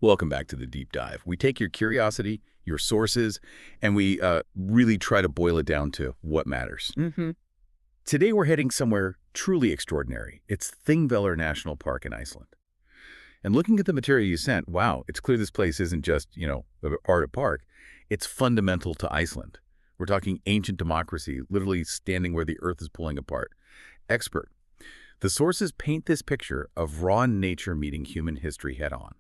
Welcome back to the deep dive. We take your curiosity, your sources, and we really try to boil it down to what matters. Today we're heading somewhere truly extraordinary. It's Þingvellir National Park in Iceland. And looking at the material you sent, wow, it's clear this place isn't just, art of park. It's fundamental to Iceland. We're talking ancient democracy, literally standing where the earth is pulling apart. Expert. The sources paint this picture of raw nature meeting human history head-on.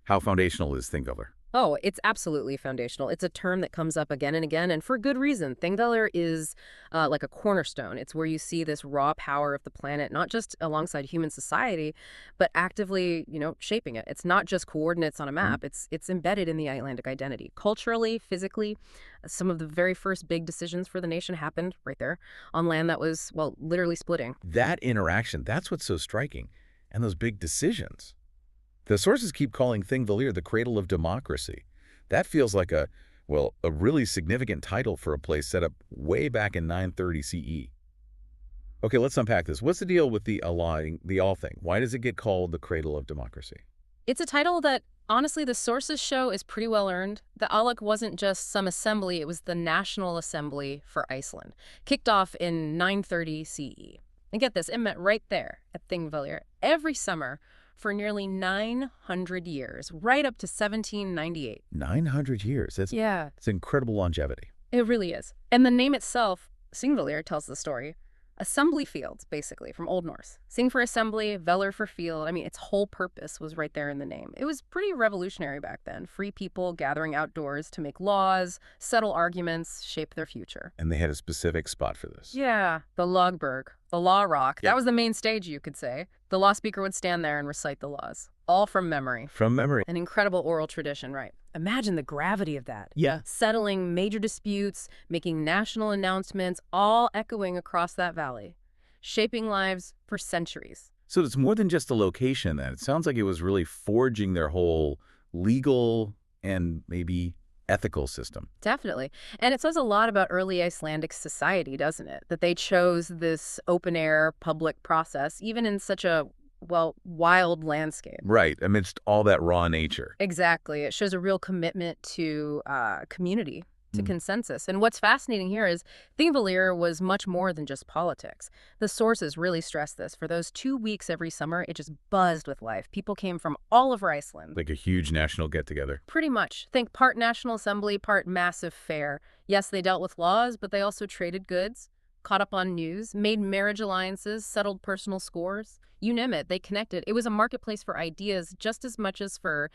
How foundational is Þingvellir? Oh, it's absolutely foundational. It's a term that comes up again and again, and for good reason. Þingvellir is like a cornerstone. It's where you see this raw power of the planet, not just alongside human society, but actively, shaping it. It's not just coordinates on a map. It's embedded in the Icelandic identity. Culturally, physically, some of the very first big decisions for the nation happened right there on land that was, well, literally splitting. That interaction, that's what's so striking. And those big decisions. The sources keep calling Þingvellir the cradle of democracy. That feels like a really significant title for a place set up way back in 930 CE. Okay, let's unpack this. What's the deal with the all thing? Why does it get called the cradle of democracy? It's a title that, honestly, the sources show is pretty well earned. The Alec wasn't just some assembly, it was the National Assembly for Iceland, kicked off in 930 CE. And get this, it met right there at Þingvellir every summer for nearly 900 years, right up to 1798. 900 years. It's incredible longevity. It really is. And the name itself, Þingvellir, tells the story. Assembly fields, basically, from Old Norse. Sing for assembly, vellir for field. I mean, its whole purpose was right there in the name. It was pretty revolutionary back then. Free people gathering outdoors to make laws, settle arguments, shape their future. And they had a specific spot for this. Yeah, the Logberg, the Law Rock. Yep. That was the main stage, you could say. The law speaker would stand there and recite the laws. All from memory. From memory. An incredible oral tradition, right? Imagine the gravity of that. Yeah. Settling major disputes, making national announcements, all echoing across that valley. Shaping lives for centuries. So it's more than just a location then. It sounds like it was really forging their whole legal and maybe ethical system. Definitely. And it says a lot about early Icelandic society, doesn't it? That they chose this open-air public process, even in such a wild landscape. Right, amidst all that raw nature. Exactly. It shows a real commitment to community, to consensus. And what's fascinating here is Þingvellir was much more than just politics. The sources really stress this. For those 2 weeks every summer, it just buzzed with life. People came from all over Iceland. Like a huge national get-together. Pretty much. Think part National Assembly, part massive fair. Yes, they dealt with laws, but they also traded goods, caught up on news, made marriage alliances, settled personal scores. You name it, they connected. It was a marketplace for ideas just as much as for,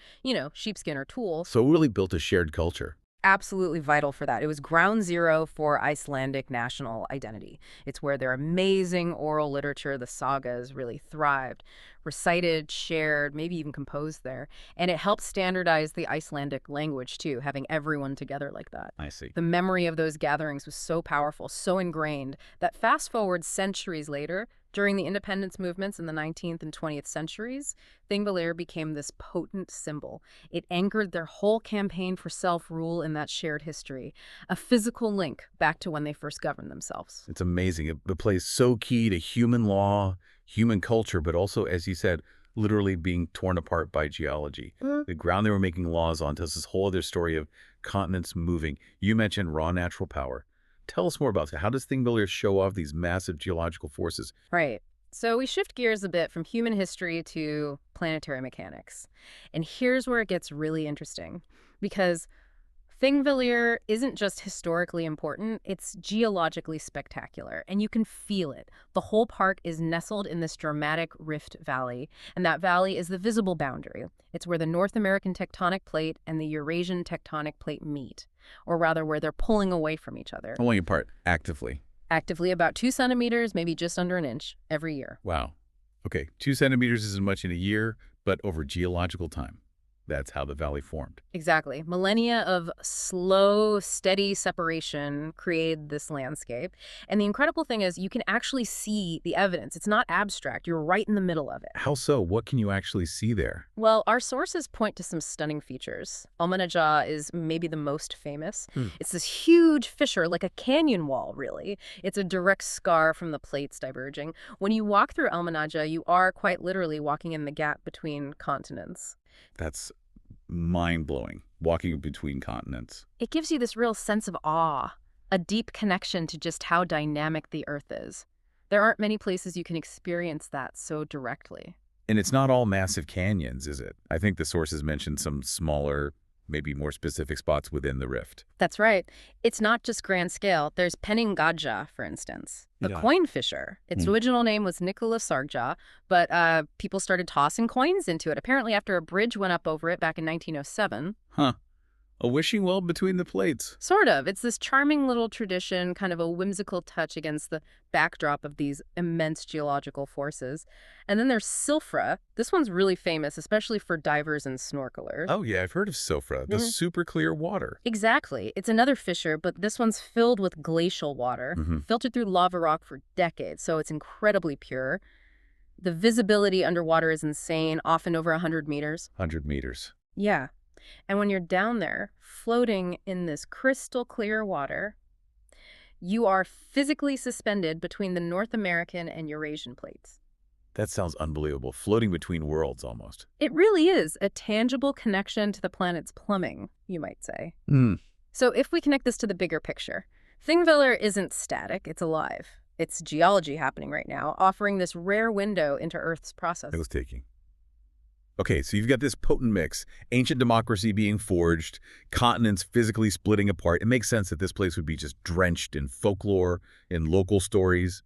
sheepskin or tools. So it really built a shared culture. Absolutely vital for that. It was ground zero for Icelandic national identity. It's where their amazing oral literature, the sagas, really thrived. Recited, shared, maybe even composed there. And it helped standardize the Icelandic language, too, having everyone together like that. I see. The memory of those gatherings was so powerful, so ingrained, that fast forward centuries later, during the independence movements in the 19th and 20th centuries, Þingvellir became this potent symbol. It anchored their whole campaign for self-rule in that shared history, a physical link back to when they first governed themselves. It's amazing. The place so key to human law, human culture, but also, as you said, literally being torn apart by geology. The ground they were making laws on tells this whole other story of continents moving. You mentioned raw natural power. Tell us more about that. How does Þingvellir show off these massive geological forces? Right. So we shift gears a bit from human history to planetary mechanics. And here's where it gets really interesting. Because Þingvellir isn't just historically important, it's geologically spectacular, and you can feel it. The whole park is nestled in this dramatic rift valley, and that valley is the visible boundary. It's where the North American tectonic plate and the Eurasian tectonic plate meet, or rather where they're pulling away from each other. Pulling apart, actively. Actively about 2 centimeters, maybe just under an inch, every year. Wow. Okay, 2 centimeters isn't much in a year, but over geological time. That's how the valley formed. Exactly. Millennia of slow, steady separation created this landscape. And the incredible thing is you can actually see the evidence. It's not abstract. You're right in the middle of it. How so? What can you actually see there? Well, our sources point to some stunning features. Almannagjá is maybe the most famous. It's this huge fissure, like a canyon wall, really. It's a direct scar from the plates diverging. When you walk through Almannagjá, you are quite literally walking in the gap between continents. That's mind-blowing, walking between continents. It gives you this real sense of awe, a deep connection to just how dynamic the Earth is. There aren't many places you can experience that so directly. And it's not all massive canyons, is it? I think the sources mentioned some smaller, maybe more specific spots within the rift. That's right. It's not just grand scale. There's Peningadja, for instance, a Yeah. coin fisher. Its original name was Nicola Sargja, but people started tossing coins into it, apparently after a bridge went up over it back in 1907. Huh. A wishing well between the plates. Sort of. It's this charming little tradition, kind of a whimsical touch against the backdrop of these immense geological forces. And then there's Silfra. This one's really famous, especially for divers and snorkelers. Oh, yeah, I've heard of Sofra, the super clear water. Exactly. It's another fissure, but this one's filled with glacial water, filtered through lava rock for decades, so it's incredibly pure. The visibility underwater is insane, often over 100 meters. 100 meters. Yeah. And when you're down there, floating in this crystal clear water, you are physically suspended between the North American and Eurasian plates. That sounds unbelievable. Floating between worlds, almost. It really is a tangible connection to the planet's plumbing, you might say. Mm. So if we connect this to the bigger picture, Þingvellir isn't static, it's alive. It's geology happening right now, offering this rare window into Earth's process. It was taking. Okay, so you've got this potent mix, ancient democracy being forged, continents physically splitting apart. It makes sense that this place would be just drenched in folklore, in local stories,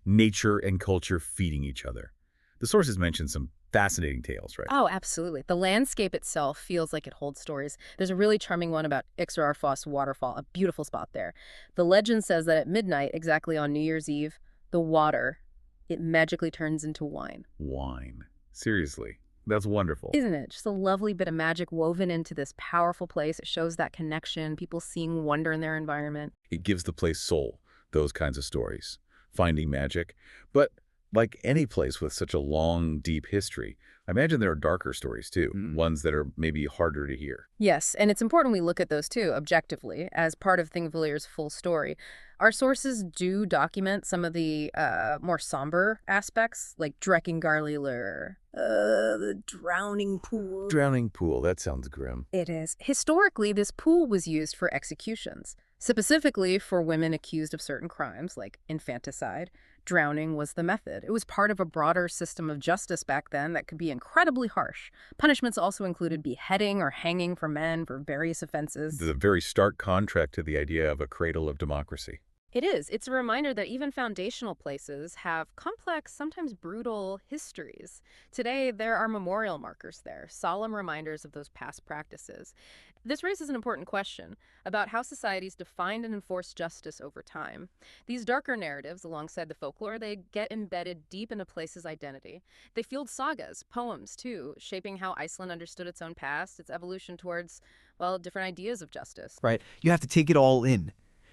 nature and culture feeding each other. The sources mention some fascinating tales, right? Oh, absolutely. The landscape itself feels like it holds stories. There's a really charming one about Ixararfoss waterfall, a beautiful spot there. The legend says that at midnight, exactly on New Year's Eve, the water, it magically turns into wine. Wine. Seriously. That's wonderful. Isn't it? Just a lovely bit of magic woven into this powerful place. It shows that connection, people seeing wonder in their environment. It gives the place soul, those kinds of stories, finding magic. But like any place with such a long, deep history, I imagine there are darker stories too, ones that are maybe harder to hear. Yes, and it's important we look at those too, objectively, as part of Þingvallir's full story. Our sources do document some of the more somber aspects, like Drekkingarlilur, the drowning pool. Drowning pool, that sounds grim. It is. Historically, this pool was used for executions, specifically for women accused of certain crimes, like infanticide. Drowning was the method. It was part of a broader system of justice back then that could be incredibly harsh. Punishments also included beheading or hanging for men for various offenses. The very stark contrast to the idea of a cradle of democracy. It is. It's a reminder that even foundational places have complex, sometimes brutal histories. Today, there are memorial markers there, solemn reminders of those past practices. This raises an important question about how societies defined and enforced justice over time. These darker narratives, alongside the folklore, they get embedded deep into a place's identity. They fueled sagas, poems, too, shaping how Iceland understood its own past, its evolution towards, well, different ideas of justice. Right. You have to take it all in.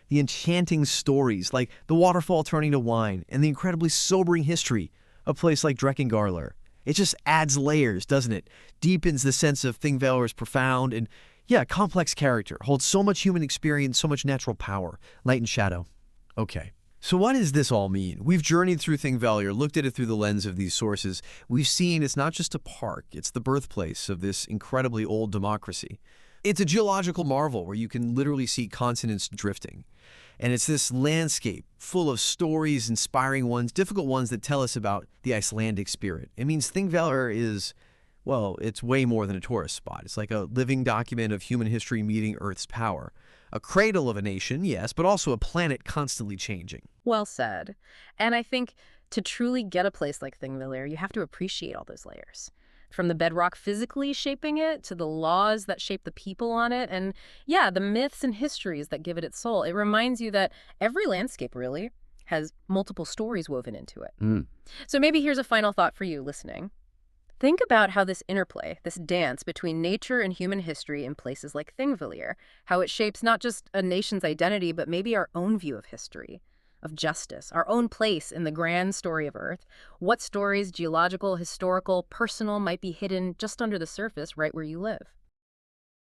The enchanting stories, like the waterfall turning to wine, and the incredibly sobering history of a place like Drekkingarlur. It just adds layers, doesn't it? Deepens the sense of Þingvallir's profound and, complex character. Holds so much human experience, so much natural power. Light and shadow. Okay. So what does this all mean? We've journeyed through Þingvellir, looked at it through the lens of these sources. We've seen it's not just a park, it's the birthplace of this incredibly old democracy. It's a geological marvel where you can literally see continents drifting. And it's this landscape full of stories, inspiring ones, difficult ones that tell us about the Icelandic spirit. It means Þingvellir is, well, it's way more than a tourist spot. It's like a living document of human history meeting Earth's power. A cradle of a nation, yes, but also a planet constantly changing. Well said. And I think to truly get a place like Þingvellir, you have to appreciate all those layers. From the bedrock physically shaping it to the laws that shape the people on it and, the myths and histories that give it its soul. It reminds you that every landscape, really, has multiple stories woven into it. So maybe here's a final thought for you listening. Think about how this interplay, this dance between nature and human history in places like Þingvellir, how it shapes not just a nation's identity, but maybe our own view of history, of justice, our own place in the grand story of Earth. What stories, geological, historical, personal, might be hidden just under the surface right where you live?